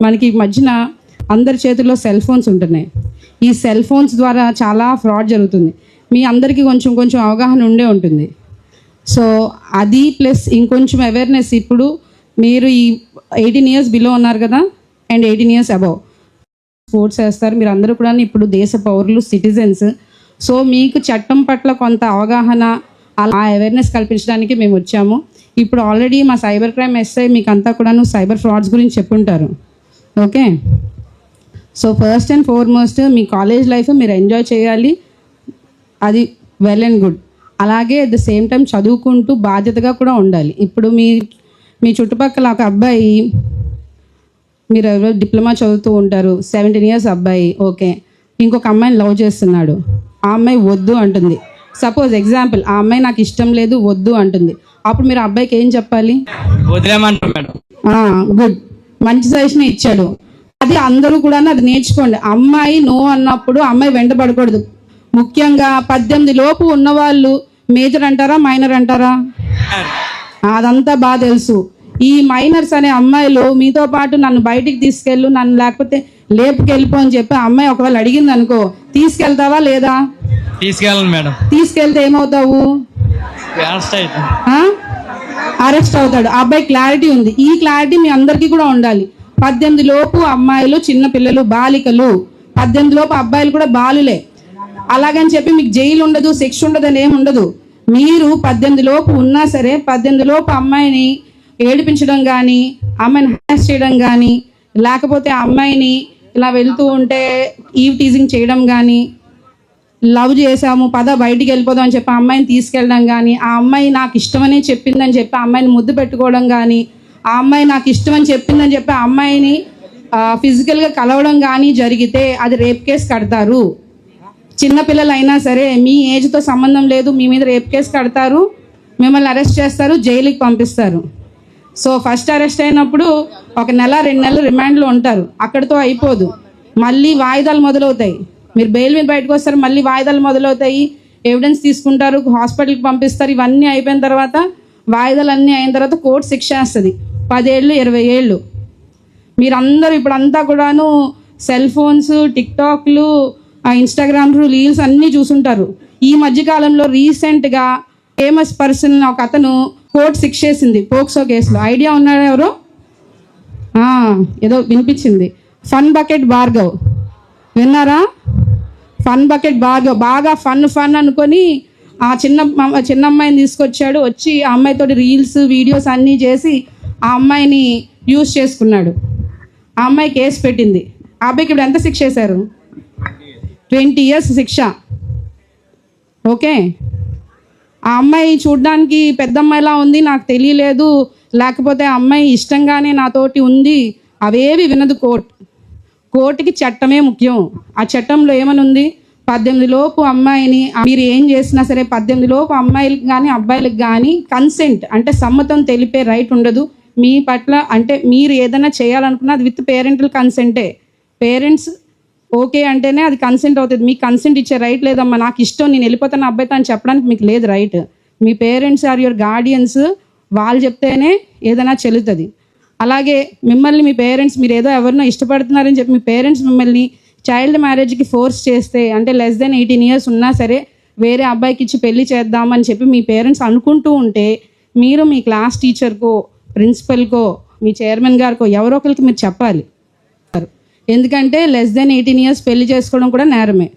మనకి ఈ మధ్యన అందరి చేతుల్లో సెల్ ఫోన్స్ ఉంటున్నాయి. ఈ సెల్ ఫోన్స్ ద్వారా చాలా ఫ్రాడ్ జరుగుతుంది. మీ అందరికీ కొంచెం కొంచెం అవగాహన ఉండే ఉంటుంది. సో అది ప్లస్ ఇంకొంచెం అవేర్నెస్. ఇప్పుడు మీరు ఈ 18 years బిలో ఉన్నారు కదా, అండ్ 18 years అబవ్ స్పోర్ట్స్ వేస్తారు. మీరు అందరూ కూడా ఇప్పుడు దేశ పౌరులు, సిటిజన్స్. సో మీకు చట్టం పట్ల కొంత అవగాహన, అలా అవేర్నెస్ కల్పించడానికి మేము వచ్చాము. ఇప్పుడు ఆల్రెడీ మా సైబర్ క్రైమ్ ఎస్ఐ మీకు అంతా కూడాను సైబర్ ఫ్రాడ్స్ గురించి చెప్పుంటారు. Okay, so first and foremost మీ కాలేజ్ లైఫ్ మీరు ఎంజాయ్ చేయాలి, అది వెల్ అండ్ గుడ్. అలాగే అట్ ద సేమ్ టైం చదువుకుంటూ బాధ్యతగా కూడా ఉండాలి. ఇప్పుడు మీ చుట్టుపక్కల ఒక అబ్బాయి, మీరు ఎవరో డిప్లొమా చదువుతూ ఉంటారు, 17 years అబ్బాయి, ఓకే, ఇంకొక అమ్మాయిని లవ్ చేస్తున్నాడు. ఆ అమ్మాయి వద్దు అంటుంది. సపోజ్ ఎగ్జాంపుల్, ఆ అమ్మాయి నాకు ఇష్టం లేదు వద్దు అంటుంది. అప్పుడు మీరు అబ్బాయికి ఏం చెప్పాలి? గుడ్, మంచి సజెషన్ ఇచ్చాడు. అది అందరూ కూడా అది నేర్చుకోండి. అమ్మాయి నో అన్నప్పుడు అమ్మాయి వెంటబడకూడదు. ముఖ్యంగా 18 లోపు ఉన్నవాళ్ళు మేజర్ అంటారా, మైనర్ అంటారా? అదంతా బాగా తెలుసు. ఈ మైనర్స్ అనే అమ్మాయిలు మీతో పాటు నన్ను బయటికి తీసుకెళ్ళు, నన్ను లేకపోతే లేపుకెళ్ళిపో అని చెప్పి అమ్మాయి ఒకవేళ అడిగింది అనుకో, తీసుకెళ్తావా లేదా? తీసుకెళ్ళను మేడం. తీసుకెళ్తే ఏమవుతావు? అరెస్ట్ అవుతాడు. ఆ అబ్బాయి క్లారిటీ ఉంది. ఈ క్లారిటీ మీ అందరికీ కూడా ఉండాలి. 18 లోపు అమ్మాయిలు చిన్న పిల్లలు, బాలికలు. 18 లోపు అబ్బాయిలు కూడా బాలులే. అలాగని చెప్పి మీకు జైలు ఉండదు, శిక్ష ఉండదు అని ఏమి ఉండదు. మీరు 18 లోపు ఉన్నా సరే 18 లోపు అమ్మాయిని ఏడిపించడం కానీ, అమ్మాయిని హ్యాస్ చేయడం కానీ, లేకపోతే ఆ అమ్మాయిని ఇలా వెళ్తూ ఉంటే ఈవ్ టీజింగ్ చేయడం కానీ, లవ్ చేసాము పద బయటికి వెళ్ళిపోదాం అని చెప్పి ఆ అమ్మాయిని తీసుకెళ్ళడం కానీ, ఆ అమ్మాయి నాకు ఇష్టమని చెప్పిందని చెప్పి ఆ అమ్మాయిని ముద్దు పెట్టుకోవడం కానీ, ఆ అమ్మాయి నాకు ఇష్టమని చెప్పిందని చెప్పి ఆ అమ్మాయిని ఫిజికల్గా కలవడం కానీ జరిగితే అది రేప్ కేసు కడతారు. చిన్నపిల్లలు అయినా సరే, మీ ఏజ్తో సంబంధం లేదు, మీ మీద రేప్ కేసు కడతారు, మిమ్మల్ని అరెస్ట్ చేస్తారు, జైలుకి పంపిస్తారు. సో ఫస్ట్ అరెస్ట్ అయినప్పుడు 1 నెల 2 నెలలు రిమాండ్లో ఉంటారు. అక్కడితో అయిపోదు, మళ్ళీ వాయిదాలు మొదలవుతాయి. మీరు బెయిల్ మీద బయటకు వస్తారు, మళ్ళీ వాయిదాలు మొదలవుతాయి, ఎవిడెన్స్ తీసుకుంటారు, హాస్పిటల్కి పంపిస్తారు. ఇవన్నీ అయిపోయిన తర్వాత, వాయిదాలన్నీ అయిన తర్వాత కోర్టు శిక్ష వేస్తుంది, 10 ఏళ్ళు 20 ఏళ్ళు. మీరందరూ ఇప్పుడంతా కూడాను సెల్ ఫోన్స్, టిక్టాక్లు, ఇన్స్టాగ్రామ్ రీల్స్ అన్నీ చూసుంటారు. ఈ మధ్యకాలంలో రీసెంట్గా ఫేమస్ పర్సన్ ఒక అతను కోర్టు శిక్ష వేసింది పోక్సో కేసులో. ఐడియా ఉన్నారా ఎవరు? ఏదో వినిపించింది. ఫన్ బకెట్ భార్గవ్, విన్నారా? ఫన్ బకెట్ భార్గవ్ బాగా ఫన్ అనుకొని ఆ చిన్న అమ్మాయిని తీసుకొచ్చాడు. వచ్చి ఆ అమ్మాయితోటి రీల్స్, వీడియోస్ అన్నీ చేసి ఆ అమ్మాయిని యూజ్ చేసుకున్నాడు. ఆ అమ్మాయి కేసు పెట్టింది. ఆ అబ్బాయికి ఇప్పుడు ఎంత శిక్ష వేశారు? 20 years శిక్ష. ఓకే, ఆ అమ్మాయి చూడ్డానికి పెద్ద అమ్మాయిలా ఉంది, నాకు తెలియలేదు, లేకపోతే ఆ అమ్మాయి ఇష్టంగానే నాతోటి ఉంది, అవేవి వినదు కోర్టుకి చట్టమే ముఖ్యం. ఆ చట్టంలో ఏమని ఉంది? 18 లోపు అమ్మాయిని మీరు ఏం చేసినా సరే 18 లోపు అమ్మాయిలకు కానీ అబ్బాయిలకు కానీ కన్సెంట్ అంటే సమ్మతం తెలిపే రైట్ ఉండదు మీ పట్ల. అంటే మీరు ఏదైనా చేయాలనుకున్నా అది విత్ పేరెంటల్ కన్సెంటే. పేరెంట్స్ ఓకే అంటేనే అది కన్సెంట్ అవుతుంది. మీకు కన్సెంట్ ఇచ్చే రైట్ లేదమ్మా, నాకు ఇష్టం నేను వెళ్ళిపోతాను అబ్బాయితో అని చెప్పడానికి మీకు లేదు రైట్. మీ పేరెంట్స్ ఆర్ యువర్ గార్డియన్స్, వాళ్ళు చెప్తేనే ఏదైనా చెల్లుతుంది. అలాగే మిమ్మల్ని మీ పేరెంట్స్, మీరు ఏదో ఎవరినో ఇష్టపడుతున్నారని చెప్పి మీ పేరెంట్స్ మిమ్మల్ని చైల్డ్ మ్యారేజ్కి ఫోర్స్ చేస్తే, అంటే లెస్ దెన్ 18 years ఉన్నా సరే వేరే అబ్బాయికి ఇచ్చి పెళ్లి చేద్దామని చెప్పి మీ పేరెంట్స్ అనుకుంటూ ఉంటే, మీరు మీ క్లాస్ టీచర్కో, ప్రిన్సిపల్కో, మీ చైర్మన్ గారికో ఎవరో ఒకరికి మీరు చెప్పాలి. ఎందుకంటే లెస్ దెన్ 18 years పెళ్లి చేసుకోవడం కూడా నేరమే.